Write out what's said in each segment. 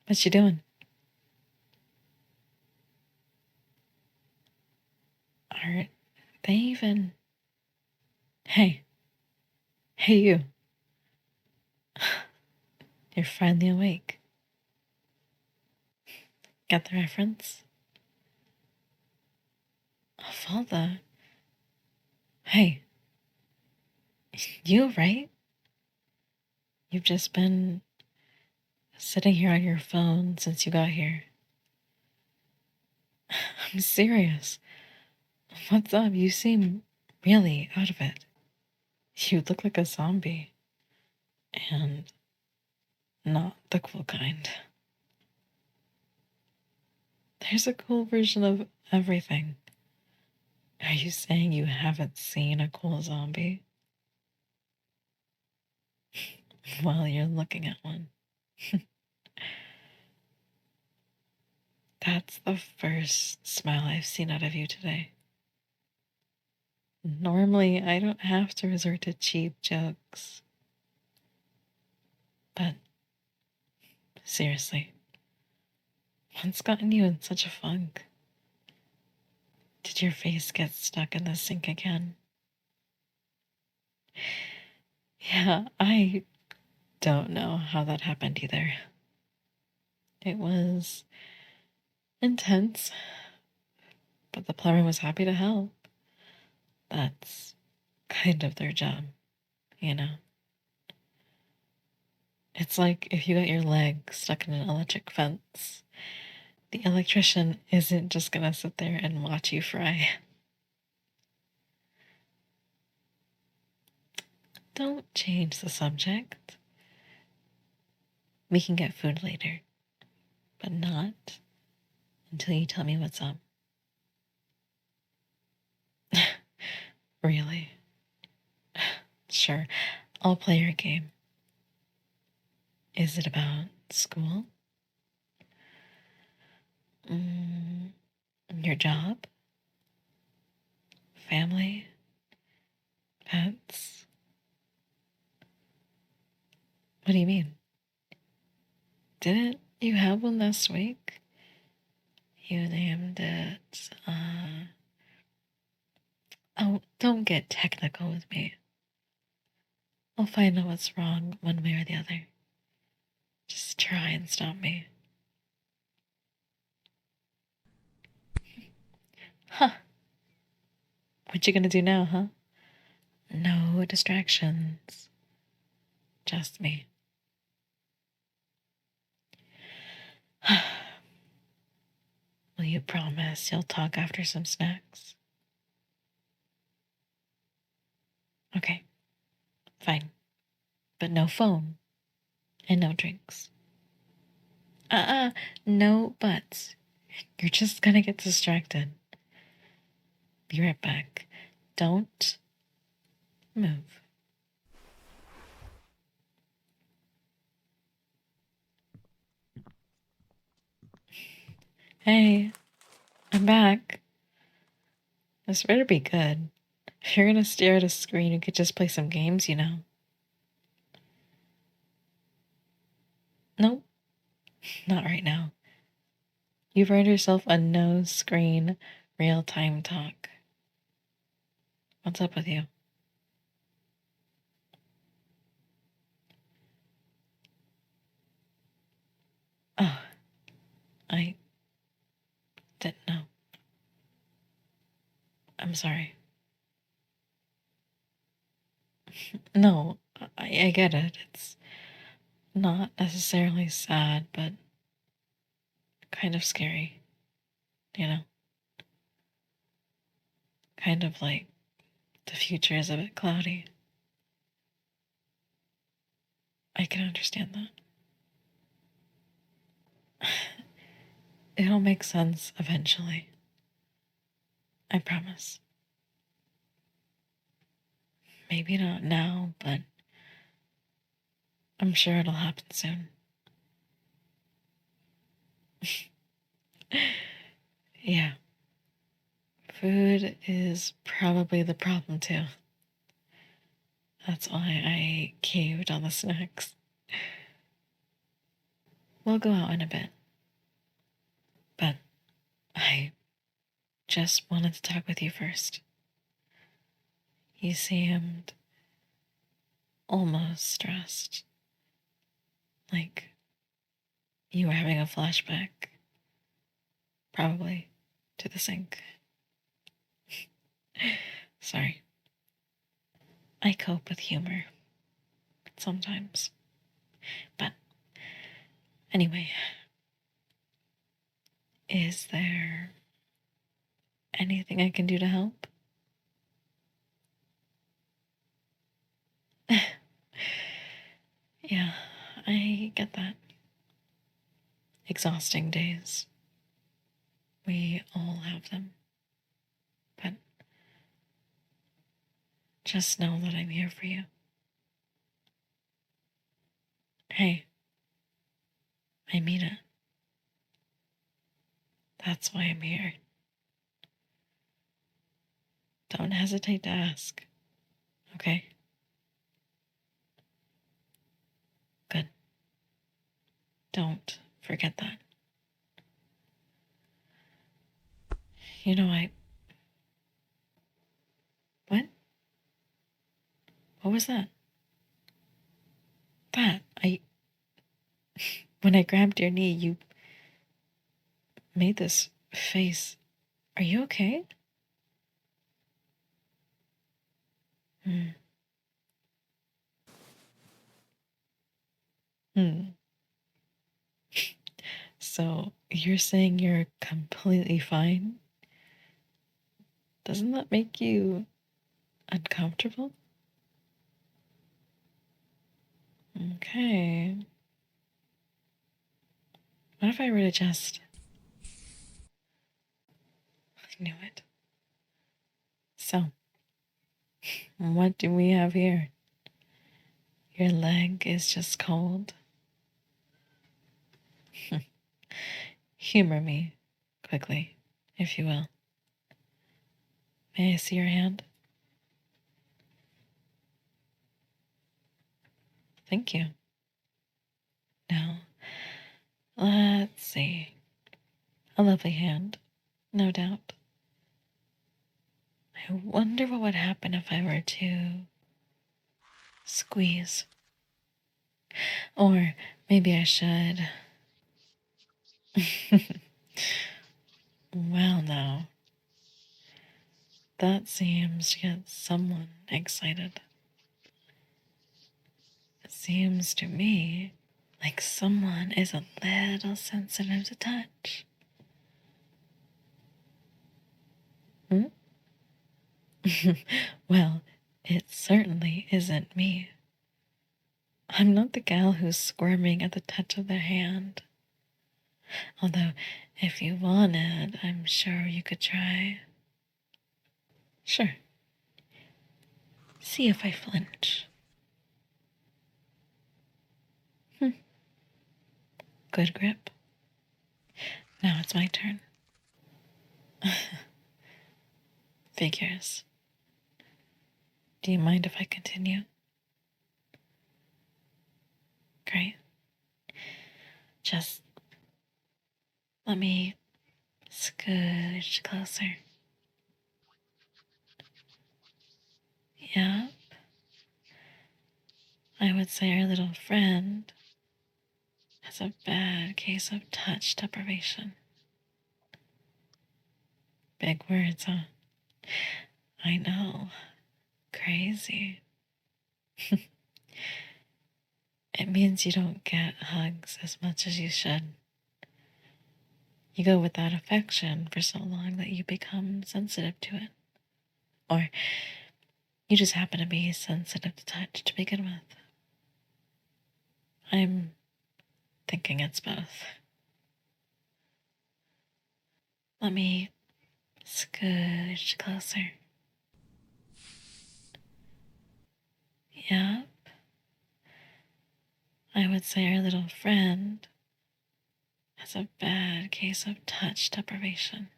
What you doing? Aren't they even... Hey. Hey, you. You're finally awake. Got the reference? Falda. Hey. You, right? You've just been sitting here on your phone since you got here. I'm serious. What's up? You seem really out of it. You look like a zombie. And not the cool kind. There's a cool version of everything. Are you saying you haven't seen a cool zombie? Well, you're looking at one. That's the first smile I've seen out of you today. Normally, I don't have to resort to cheap jokes. But, seriously, what's gotten you in such a funk? Did your face get stuck in the sink again? Yeah, I don't know how that happened either. It was intense, but the plumber was happy to help. That's kind of their job, you know? It's like if you got your leg stuck in an electric fence, the electrician isn't just gonna sit there and watch you fry. Don't change the subject. We can get food later, but not until you tell me what's up. Really? Sure, I'll play your game. Is it about school? Your job? Family? Pets? What do you mean? Didn't you have one last week? You named it, Oh, don't get technical with me. I'll find out what's wrong one way or the other. Just try and stop me. Huh. What you gonna do now, huh? No distractions. Just me. Will you promise you'll talk after some snacks? Okay, fine. But no phone and no drinks. No buts. You're just gonna get distracted. Be right back. Don't move. Hey, I'm back. This better be good. If you're gonna stare at a screen, you could just play some games, you know. Nope, not right now. You've earned yourself a no-screen, real-time talk. What's up with you? Oh, I didn't know. I'm sorry. No, I get it. It's not necessarily sad, but kind of scary, you know? Kind of like the future is a bit cloudy. I can understand that. It'll make sense eventually. I promise. Maybe not now, but I'm sure it'll happen soon. Yeah. Food is probably the problem too. That's why I caved on the snacks. We'll go out in a bit. But I just wanted to talk with you first. You seemed almost stressed. Like you were having a flashback. Probably to the sink. Sorry. I cope with humor. Sometimes. But anyway, is there anything I can do to help? Yeah, I get that. Exhausting days. We all have them. But just know that I'm here for you. Hey, I mean it. That's why I'm here. Don't hesitate to ask, okay? Good. Don't forget that. You know, What? What was that? When I grabbed your knee, you made this face. Are you okay? Hmm. Hmm. So you're saying you're completely fine? Doesn't that make you uncomfortable? Okay. What if I were to just... I knew it. So, what do we have here? Your leg is just cold. Humor me, quickly, if you will. May I see your hand? Thank you. Now, let's see. A lovely hand, no doubt. I wonder what would happen if I were to squeeze. Or maybe I should. Well, now, that seems to get someone excited. It seems to me like someone is a little sensitive to touch. Hmm? Well, it certainly isn't me. I'm not the gal who's squirming at the touch of their hand. Although, if you wanted, I'm sure you could try. Sure. See if I flinch. Good grip. Now it's my turn. Figures. Do you mind if I continue? Great. Just let me scooch closer. Yep. I would say our little friend has a bad case of touch deprivation. Big words, huh? I know. Crazy. It means you don't get hugs as much as you should. You go without affection for so long that you become sensitive to it. Or you just happen to be sensitive to touch to begin with. I'm thinking it's both. Let me scooch closer. Yep. I would say our little friend has a bad case of touch deprivation.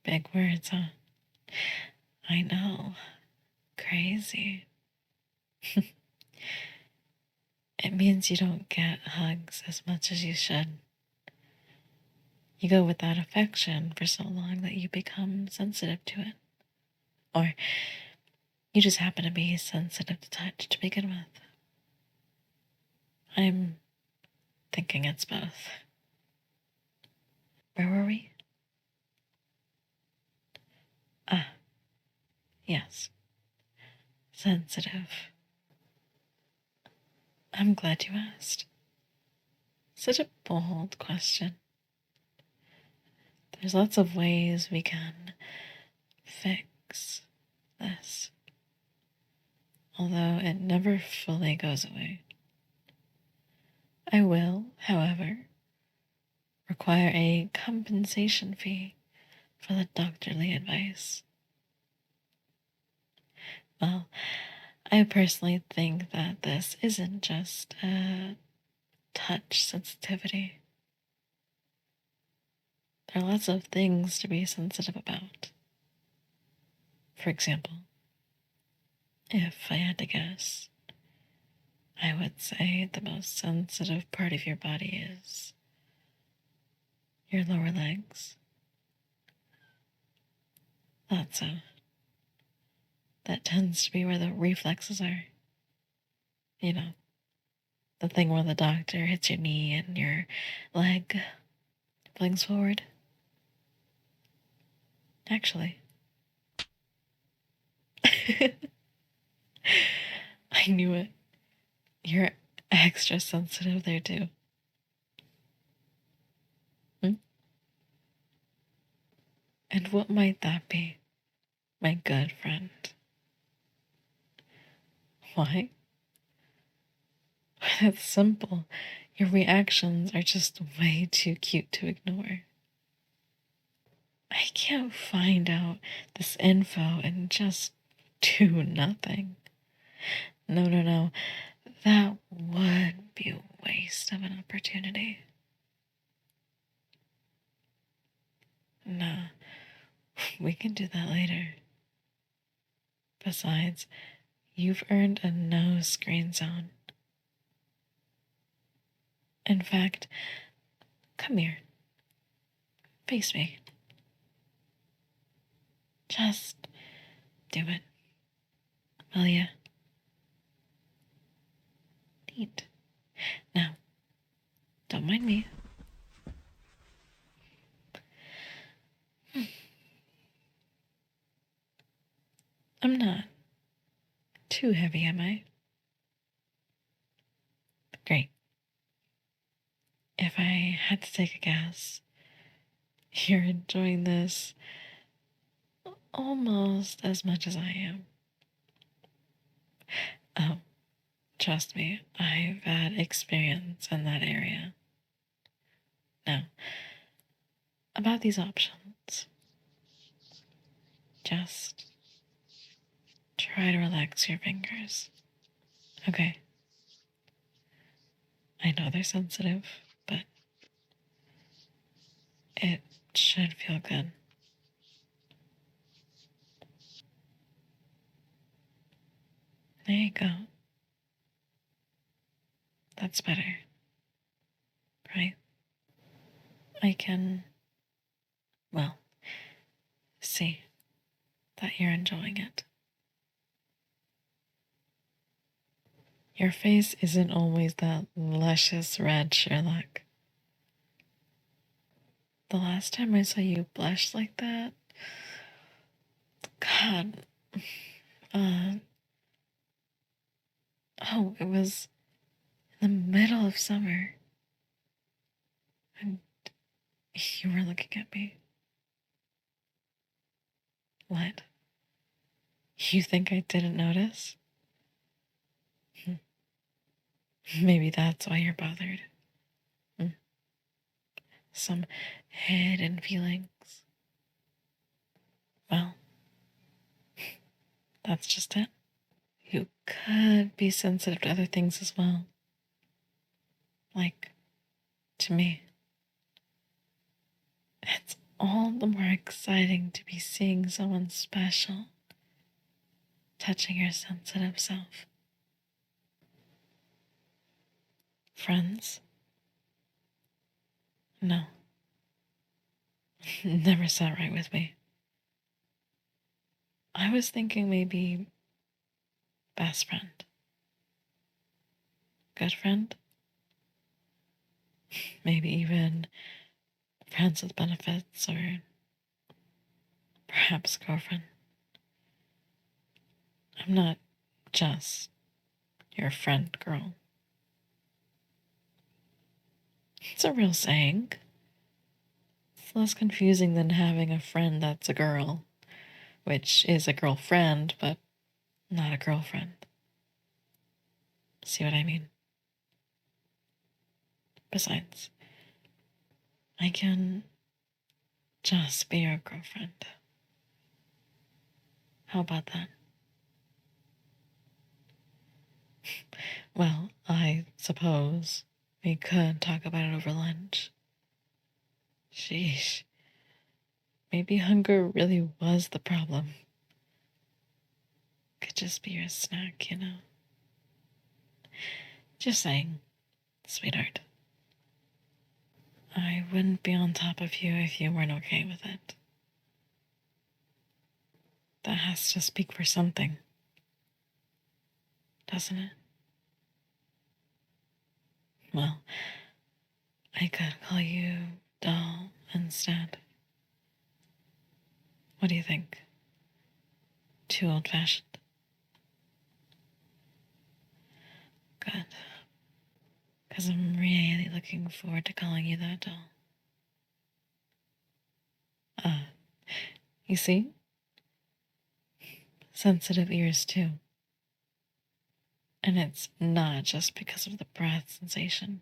Big words, huh? I know. Crazy. it means you don't get hugs as much as you should. You go without affection for so long that you become sensitive to it. Or you just happen to be sensitive to touch to begin with. I'm thinking it's both. Where were we? Ah, yes. Sensitive. I'm glad you asked. Such a bold question. There's lots of ways we can fix this, although it never fully goes away. I will, however, require a compensation fee for the doctorly advice. Well, I personally think that this isn't just a touch sensitivity. There are lots of things to be sensitive about. For example, if I had to guess, I would say the most sensitive part of your body is your lower legs. That's so. That tends to be where the reflexes are. You know, the thing where the doctor hits your knee and your leg flings forward. Actually, I knew it. You're extra sensitive there, too. And what might that be, my good friend? Why? It's simple. Your reactions are just way too cute to ignore. I can't find out this info and just do nothing. No. That would be a waste of an opportunity. Nah, we can do that later. Besides, you've earned a no screen zone. In fact, come here. Face me. Just do it. Will ya? Neat. Now, don't mind me. I'm not too heavy, am I? Great. If I had to take a guess, you're enjoying this almost as much as I am. Oh, trust me, I've had experience in that area. Now, about these options, just try to relax your fingers. Okay. I know they're sensitive, but it should feel good. There you go. That's better. Right? I can, well, see that you're enjoying it. Your face isn't always that luscious red, Sherlock. The last time I saw you blush like that, God, it was in the middle of summer. And you were looking at me. What? You think I didn't notice? Maybe that's why you're bothered. Some hidden feelings. Well, that's just it. You could be sensitive to other things as well. Like, to me. It's all the more exciting to be seeing someone special touching your sensitive self. Friends? No. Never sat right with me. I was thinking maybe best friend. Good friend? Maybe even friends with benefits, or perhaps girlfriend. I'm not just your friend, girl. It's a real saying. It's less confusing than having a friend that's a girl, which is a girlfriend, but not a girlfriend. See what I mean? Besides, I can just be your girlfriend. How about that? Well, I suppose we could talk about it over lunch. Sheesh. Maybe hunger really was the problem. Could just be your snack, you know? Just saying, sweetheart. I wouldn't be on top of you if you weren't okay with it. That has to speak for something, doesn't it? Well, I could call you doll instead. What do you think? Too old-fashioned? Good. Because I'm really looking forward to calling you that, doll. You see? Sensitive ears, too. And it's not just because of the breath sensation.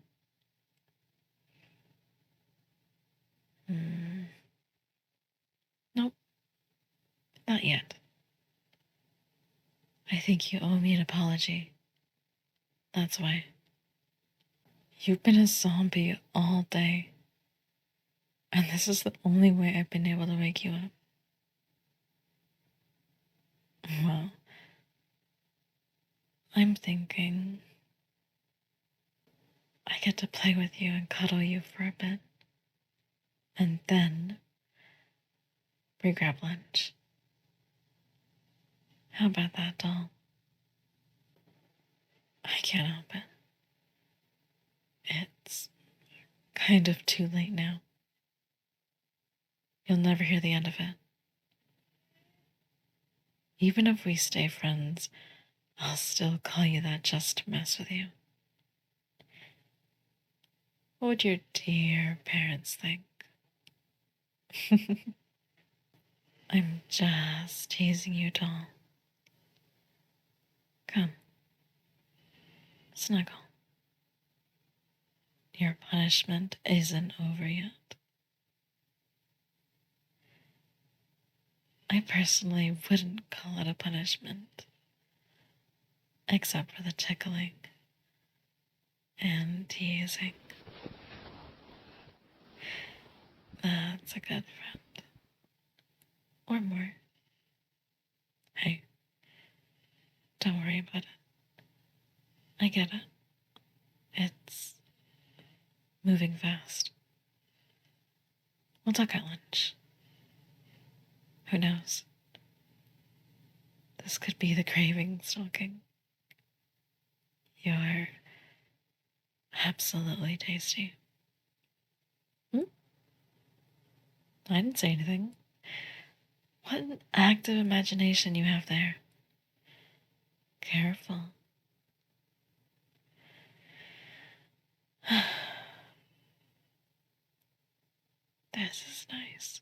Nope, not yet. I think you owe me an apology. That's why. You've been a zombie all day, and this is the only way I've been able to wake you up. Well, I'm thinking I get to play with you and cuddle you for a bit, and then we grab lunch. How about that, doll? I can't help it. It's kind of too late now. You'll never hear the end of it. Even if we stay friends, I'll still call you that just to mess with you. What would your dear parents think? I'm just teasing you, doll. Come, snuggle. Your punishment isn't over yet. I personally wouldn't call it a punishment, except for the tickling and teasing. That's a good friend. Or more. Hey, don't worry about it. I get it. It's moving fast. We'll talk at lunch. Who knows? This could be the craving stalking. You're absolutely tasty. I didn't say anything. What an active imagination you have there. Careful. This is nice.